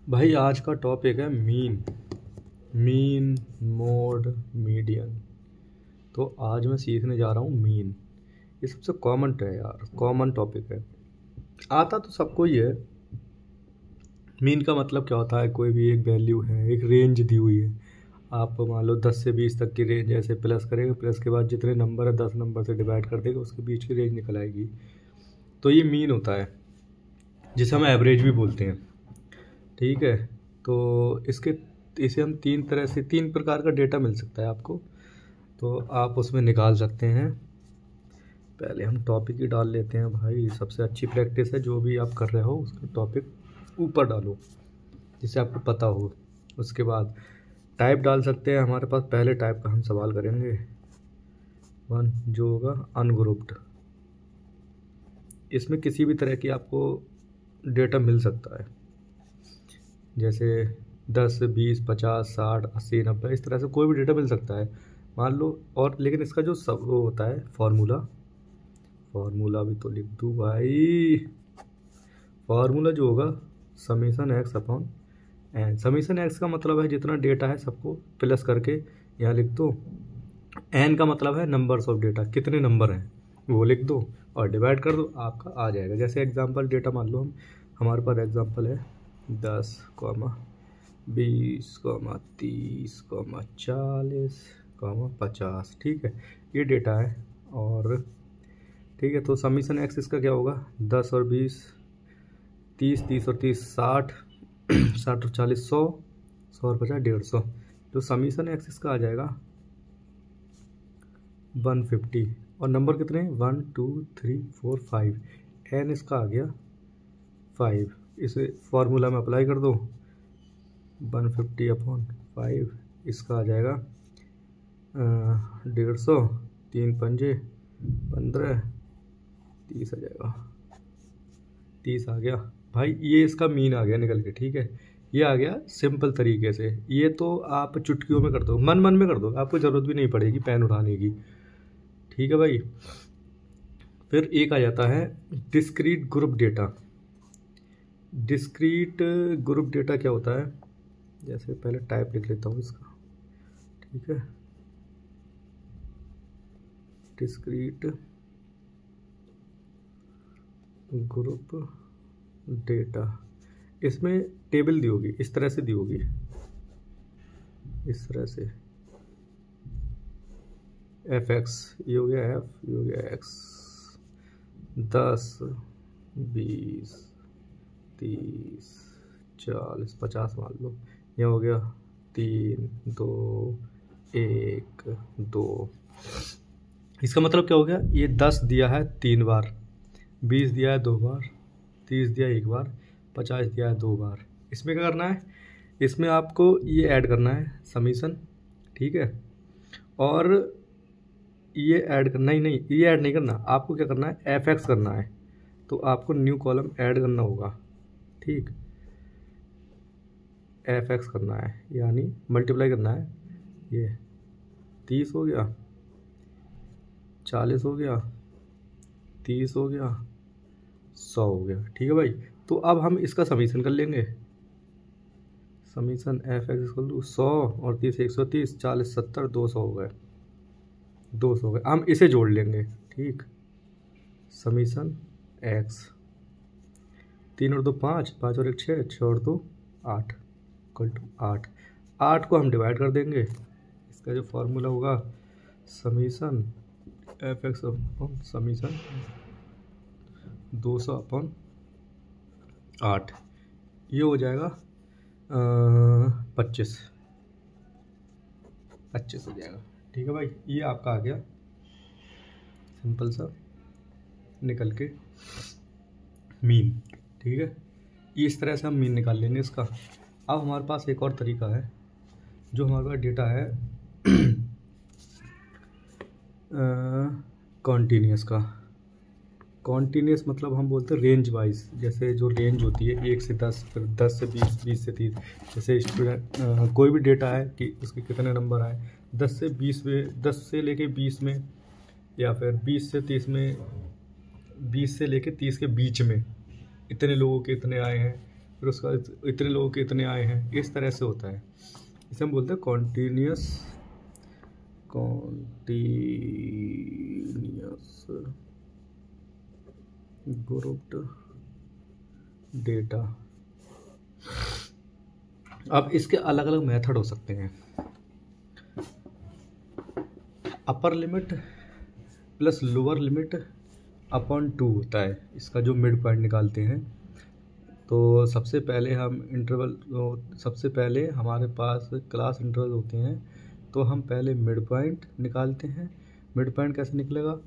भाई आज का टॉपिक है मीन। Mean, mode, median. तो आज मैं सीखने जा रहा हूँ मीन। ये सबसे कॉमन है यार, कॉमन टॉपिक है, आता तो सबको ही है। मीन का मतलब क्या होता है? कोई भी एक वैल्यू है, एक रेंज दी हुई है। आप मान लो 10 से 20 तक की रेंज ऐसे प्लस करेंगे, प्लस के बाद जितने नंबर है 10 नंबर से डिवाइड कर देगा, उसके बीच की रेंज निकल आएगी। तो ये मीन होता है, जिसे हम एवरेज भी बोलते हैं। ठीक है। तो इसे हम तीन प्रकार का डेटा मिल सकता है आपको, तो आप उसमें निकाल सकते हैं। पहले हम टॉपिक ही डाल लेते हैं भाई। सबसे अच्छी प्रैक्टिस है, जो भी आप कर रहे हो उसका टॉपिक ऊपर डालो जिससे आपको पता हो। उसके बाद टाइप डाल सकते हैं। हमारे पास पहले टाइप का हम सवाल करेंगे, वन, जो होगा अनग्रुप्ड। इसमें किसी भी तरह की आपको डेटा मिल सकता है, जैसे 10, 20, 50, 60, 80, 90, इस तरह से कोई भी डेटा मिल सकता है, मान लो। और लेकिन इसका जो सब वो होता है फार्मूला भी तो लिख दूँ भाई। फार्मूला जो होगा summation x upon n. Summation x का मतलब है जितना डेटा है सबको प्लस करके यहाँ लिख दो। एन का मतलब है नंबर्स ऑफ डेटा, कितने नंबर हैं वो लिख दो और डिवाइड कर दो, आपका आ जाएगा। जैसे एग्जांपल डेटा मान लो हमारे पास एग्जांपल है 10, 20, 30, 40, 50। ठीक है, ये डेटा है। और ठीक है, तो समीशन एक्स इसका क्या होगा? 10 और 20, 30, 30 और 30, 60, 60 और 40, 100, 100 और 50, 150। तो समीशन एक्स इसका आ जाएगा 150। और नंबर कितने हैं? 1, 2, 3, 4, 5। एन इसका आ गया 5। इसे फार्मूला में अप्लाई कर दो, 150 अपॉन 5, इसका आ जाएगा 150। 3 पंजे 15, 30 आ जाएगा। 30 आ गया भाई, ये इसका मीन आ गया निकल के। ठीक है, ये आ गया सिंपल तरीके से। ये तो आप चुटकियों में कर दो, मन मन में कर दो, आपको ज़रूरत भी नहीं पड़ेगी पेन उठाने की। ठीक है भाई। फिर एक आ जाता है discrete group data. Discrete group data क्या होता है? जैसे पहले टाइप लिख लेता हूँ इसका। ठीक है, डिस्क्रीट ग्रुप डेटा। इसमें टेबल दी होगी, इस तरह से दी होगी, इस तरह से एफ एक्स, ये हो गया एफ, ये हो गया एक्स। 10, 20, 30, 40, 50 मान लो। ये हो गया 3, 2, 1, 2। इसका मतलब क्या हो गया? ये 10 दिया है 3 बार, 20 दिया है 2 बार, 30 दिया 1 बार, 50 दिया है 2 बार। इसमें क्या करना है? इसमें आपको ये ऐड करना है समीशन। ठीक है, और ये ऐड करना ही नहीं, ये ऐड नहीं करना, आपको क्या करना है? एफ एक्स करना है। तो आपको न्यू कॉलम ऐड करना होगा। ठीक, एफ एक्स करना है, यानी मल्टीप्लाई करना है। ये 30 हो गया, 40 हो गया, 30 हो गया, 100 हो गया। ठीक है भाई, तो अब हम इसका समीशन कर लेंगे। Summation f x equal to 100 और 30, 130, 40, 70, 200 हो गए। 200 हो गए, हम इसे जोड़ लेंगे। ठीक, समीशन एक्स, 3 और 2 5, 5 और 1 6, 6 और 2 8, इक्वल टू 8। 8 को हम डिवाइड कर देंगे। इसका जो फॉर्मूला होगा summation f x upon summation 200 upon 8, ये हो जाएगा 25 हो जाएगा। ठीक है भाई, ये आपका आ गया सिंपल सा निकल के मीन। ठीक है, इस तरह से हम मीन निकाल लेंगे इसका। अब हमारे पास एक और तरीका है, जो हमारे पास डेटा है कॉन्टीन्यूस का। कॉन्टीन्यूस मतलब हम बोलते हैं रेंज वाइज। जैसे जो रेंज होती है 1 से 10, फिर 10 से 20, 20 से 30। जैसे स्टूडेंट कोई भी डेटा है कि उसके कितने नंबर आए, 10 से 20 में, 10 से लेके 20 में, या फिर 20 से 30 में, 20 से लेके 30 के बीच में इतने लोगों के इतने आए हैं। फिर उसका इतने लोगों के इतने आए हैं, इस तरह से होता है। इसे हम बोलते हैं कॉन्टीन्यूस ग्रुप्ड डेटा। अब इसके अलग अलग मेथड हो सकते हैं। Upper limit plus lower limit upon 2 होता है, इसका जो मिड पॉइंट निकालते हैं। तो सबसे पहले सबसे पहले हमारे पास क्लास इंटरवल होते हैं, तो हम पहले मिड पॉइंट निकालते हैं। मिड पॉइंट कैसे निकलेगा?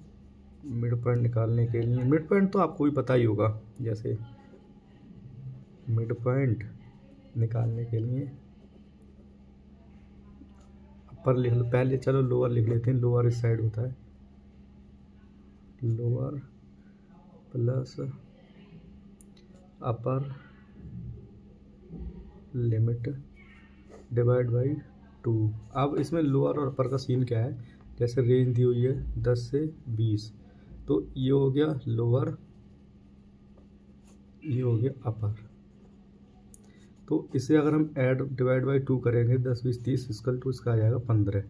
मिड पॉइंट निकालने के लिए, मिड पॉइंट तो आपको भी पता ही होगा, जैसे मिड पॉइंट निकालने के लिए अपर लिख लो पहले, चलो लोअर लिख लेते हैं। लोअर इस साइड होता है, lower plus upper limit divide by 2। अब इसमें लोअर और अपर का सीन क्या है? जैसे रेंज दी हुई है 10 से 20, तो ये हो गया लोअर, ये हो गया अपर। तो इसे अगर हम ऐड डिवाइड बाई 2 करेंगे, 10 20 30 इक्वल टू इसका आ जाएगा 15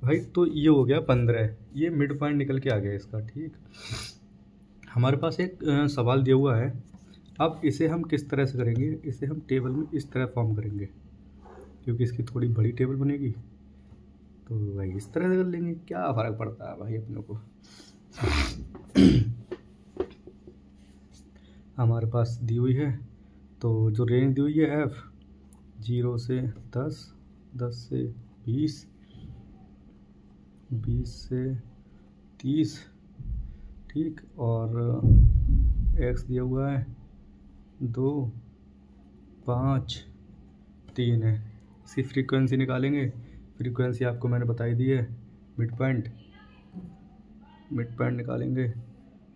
भाई। तो ये हो गया 15, ये मिड पॉइंट निकल के आ गया इसका। ठीक, हमारे पास एक सवाल दिया हुआ है। अब इसे हम किस तरह से करेंगे? इसे हम टेबल में इस तरह फॉर्म करेंगे, क्योंकि इसकी थोड़ी बड़ी टेबल बनेगी, तो भाई इस तरह से कर लेंगे, क्या फ़र्क पड़ता है भाई अपनों को। हमारे पास दी हुई है, तो जो रेंज दी हुई है f 0 से 10, 10 से 20, 20 से 30, ठीक, और x दिया हुआ है 2, 5, 3 है। इसकी फ्रीक्वेंसी निकालेंगे। फ्रीक्वेंसी आपको मैंने बताई दी है। मिड पॉइंट निकालेंगे,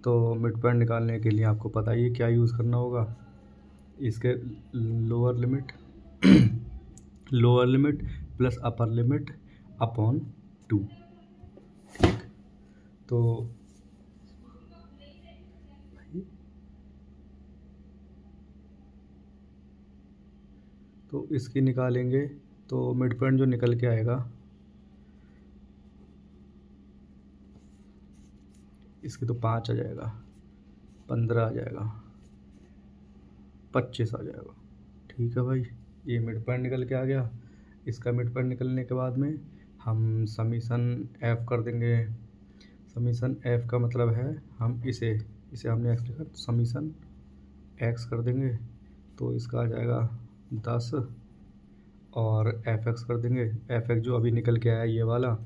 तो मिड पॉइंट निकालने के लिए आपको पता ही है क्या यूज़ करना होगा। इसके lower limit plus upper limit upon 2। ठीक, तो इसकी निकालेंगे, तो मिड पॉइंट जो निकल के आएगा, इसके तो 5 आ जाएगा, 15 आ जाएगा, 25 आ जाएगा। ठीक है भाई, ये मिड पॉइंट निकल के आ गया। इसका मिड पॉइंट निकलने के बाद में हम समीशन f कर देंगे। समीशन f का मतलब है हम इसे हमने x लिखा, तो समीशन x कर देंगे, तो इसका आ जाएगा 10, और fx कर देंगे। fx जो अभी निकल के आया ये वाला,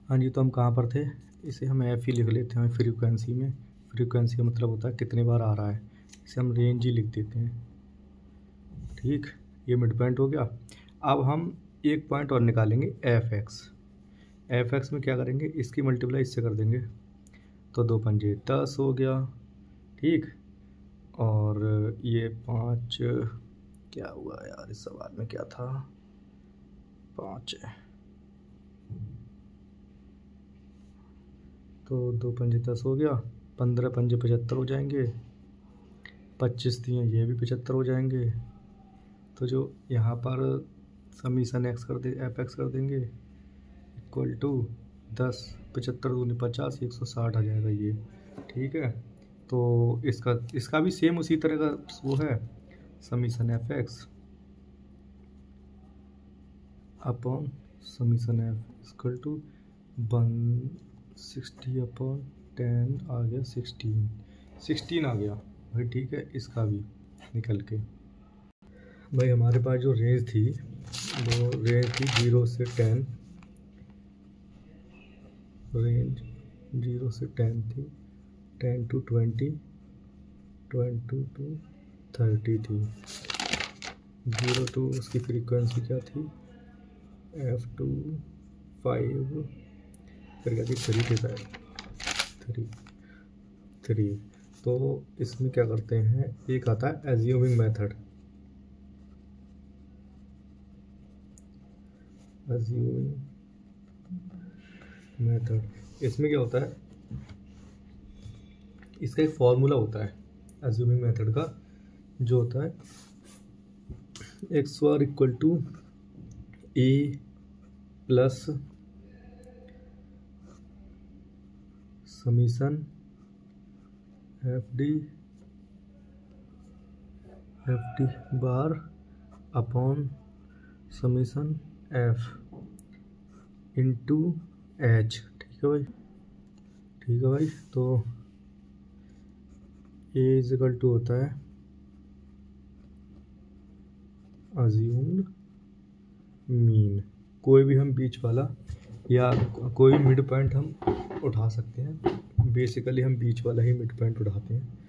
हाँ जी, तो हम कहाँ पर थे? इसे हम एफ ही लिख लेते हैं फ्रीक्वेंसी में। फ्रीक्वेंसी का मतलब होता है कितने बार आ रहा है, इसे हम रेंज ही लिख देते हैं। ठीक, ये मिड पॉइंट हो गया। अब हम एक पॉइंट और निकालेंगे, एफ एक्स में क्या करेंगे? इसकी मल्टीप्लाई इससे कर देंगे, तो 2 पंजे 10 हो गया। ठीक, और ये 5, क्या हुआ यार इस सवाल में, क्या था? 5 है, तो 2 पंजे 10 हो गया, 15 पंजे 75 हो जाएंगे, 25 दिए ये भी 75 हो जाएंगे। तो जो यहाँ पर समीशन एक्स कर दे, एफ एक्स कर देंगे इक्वल टू 10, 75 दूनी 50, 160 आ जाएगा ये। ठीक है, तो इसका भी सेम उसी तरह का वो है, summation f x upon summation f equal to 160 upon 10 आ गया 16 आ गया भाई। ठीक है, इसका भी निकल के भाई हमारे पास जो रेंज थी वो रेंज थी 0 से 10, रेंज 0 से 10 थी, 10 to 20, 20 to 30 थी। 0 to उसकी फ्रीक्वेंसी क्या थी? f2 5, फिर क्या थी 3 के साथ 3। तो इसमें क्या करते हैं, एक आता है एज्यूमिंग मेथड। अज्यूमिंग मेथड, इसमें क्या होता है, इसका एक फॉर्मूला होता है अज्यूमिंग मेथड का, जो होता है x bar equal to a plus summation f d bar upon summation f into h. ठीक है भाई, ठीक है भाई। तो ए इज इक्वल टू होता है अज्यूम्ड मीन, कोई भी हम बीच वाला या कोई मिड पॉइंट हम उठा सकते हैं। बेसिकली हम बीच वाला ही मिड पॉइंट उठाते हैं।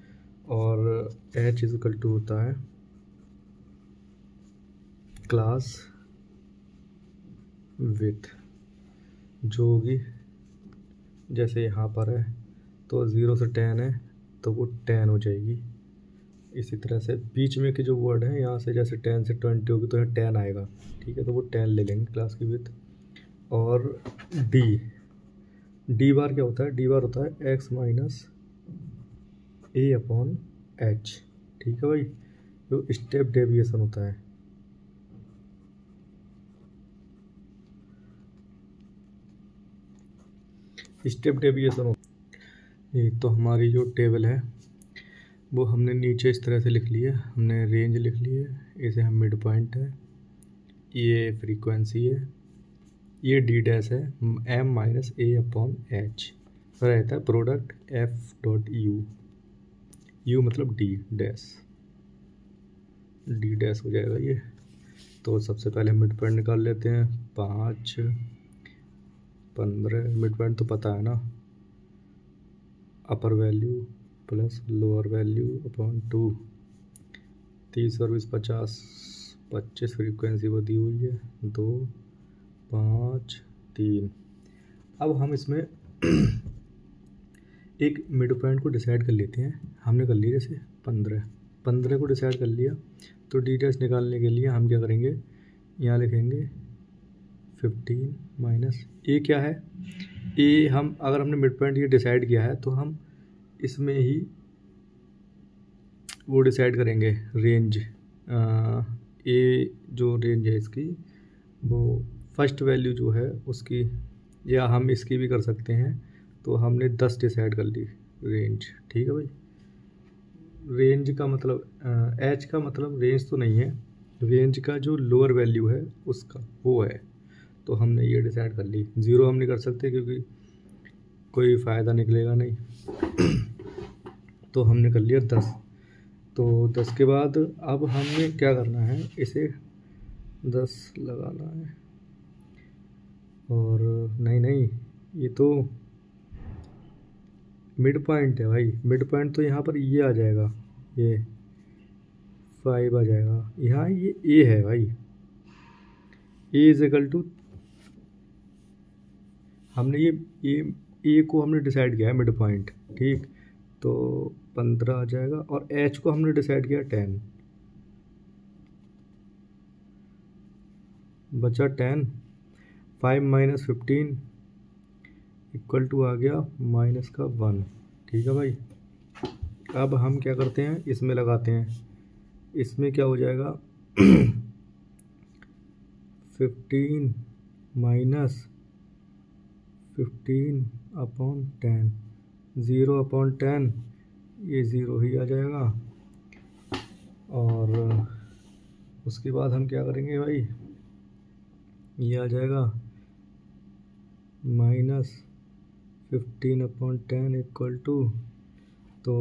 और एच इज इक्वल टू होता है क्लास विथ, जो होगी जैसे यहाँ पर है तो 0 से 10 है तो वो 10 हो जाएगी। इसी तरह से बीच में के जो वर्ड है यहाँ से जैसे 10 से 20 होगी तो यहाँ 10 आएगा। ठीक है, तो वो 10 ले लेंगे क्लास की विथ। और डी बार क्या होता है, डी बार होता है एक्स माइनस ए अपॉन एच। ठीक है भाई, जो स्टेप डेविएशन होता है। स्टेप डेविएशन ये तो हमारी जो टेबल है वो हमने नीचे इस तरह से लिख ली है, हमने रेंज लिख ली है, इसे हम मिड पॉइंट है, ये फ्रीक्वेंसी है, ये डी डैश है, एम माइनस ए अपॉन एच रहता है product F dot U, you मतलब डी डैश, डी डैश हो जाएगा ये। तो सबसे पहले मिड पॉइंट निकाल लेते हैं, 5 15, मिड पॉइंट तो पता है ना, अपर value plus lower value upon 2, 30 और 20 50, 25 फ्रीक्वेंसी वो दी हुई है, 2 5 3। अब हम इसमें एक मिड पॉइंट को डिसाइड कर लेते हैं। हमने कर लिया जैसे 15 को डिसाइड कर लिया, तो डी डैश निकालने के लिए हम क्या करेंगे, यहाँ लिखेंगे 15 माइनस ए क्या है, ए हम अगर हमने मिड पॉइंट ये डिसाइड किया है तो हम इसमें ही वो डिसाइड करेंगे रेंज, ए जो रेंज है इसकी वो फर्स्ट वैल्यू जो है उसकी, या हम इसकी भी कर सकते हैं। तो हमने 10 डिसाइड कर ली रेंज। ठीक है भाई, रेंज का मतलब एच का मतलब रेंज तो नहीं है, रेंज का जो लोअर वैल्यू है उसका वो है। तो हमने ये डिसाइड कर ली, 0 हम नहीं कर सकते क्योंकि कोई फ़ायदा निकलेगा नहीं। तो हमने कर लिया 10। तो 10 के बाद अब हमने क्या करना है, इसे 10 लगाना है। और नहीं ये तो मिड पॉइंट है भाई, मिड पॉइंट तो यहाँ पर ये आ जाएगा, ये 5 आ जाएगा। यहाँ ये ए है भाई, ए इज इक्वल टू, हमने ये ए को हमने डिसाइड किया है मिड पॉइंट। ठीक, तो 15 आ जाएगा। और एच को हमने डिसाइड किया 10, बचा 10, 5 माइनस 15 इक्वल टू आ गया माइनस का 1। ठीक है भाई, अब हम क्या करते हैं, इसमें लगाते हैं, इसमें क्या हो जाएगा 15 माइनस 15 अपॉन 10, 0 अपॉन 10, ये 0 ही आ जाएगा। और उसके बाद हम क्या करेंगे भाई, ये आ जाएगा माइनस 15 अपॉन 10 इक्वल टू, तो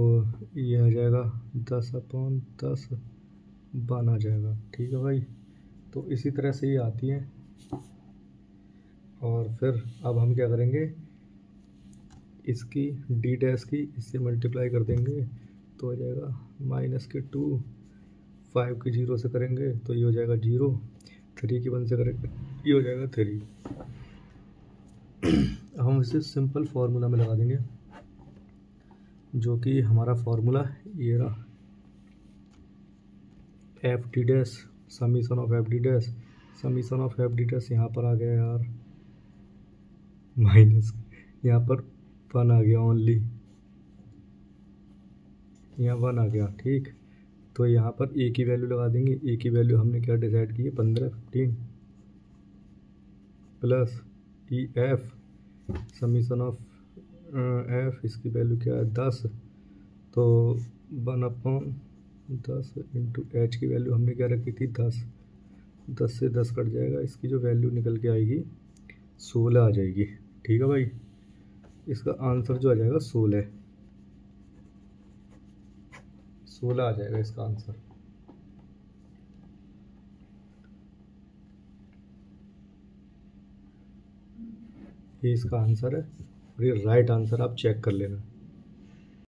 ये आ जाएगा 10 अपॉन 10, 1 आ जाएगा। ठीक है भाई, तो इसी तरह से ये आती है। और फिर अब हम क्या करेंगे, इसकी डी डैश की इससे मल्टीप्लाई कर देंगे तो हो जाएगा माइनस के 2, 5 की 0 से करेंगे तो ये हो जाएगा 0, 3 की 1 से करेंगे ये हो जाएगा 3। हम इसे सिंपल फार्मूला में लगा देंगे, जो कि हमारा फार्मूला ये रहा, F D dash summation of F D dash summation of F D dash यहाँ पर आ गया यार, माइनस यहाँ पर 1 आ गया ओनली, यहाँ 1 आ गया। ठीक, तो यहाँ पर ए की वैल्यू लगा देंगे। ए की वैल्यू हमने क्या डिसाइड की है, 15 15 plus E F summation of F, इसकी वैल्यू क्या है 10, तो 1/10 इंटू एच की वैल्यू हमने क्या रखी थी 10, 10 से 10 कट जाएगा, इसकी जो वैल्यू निकल के आएगी 16 आ जाएगी। ठीक है भाई, इसका आंसर जो आ जाएगा 16 आ जाएगा इसका आंसर। ये इसका आंसर है और ये राइट आंसर आप चेक कर लेना।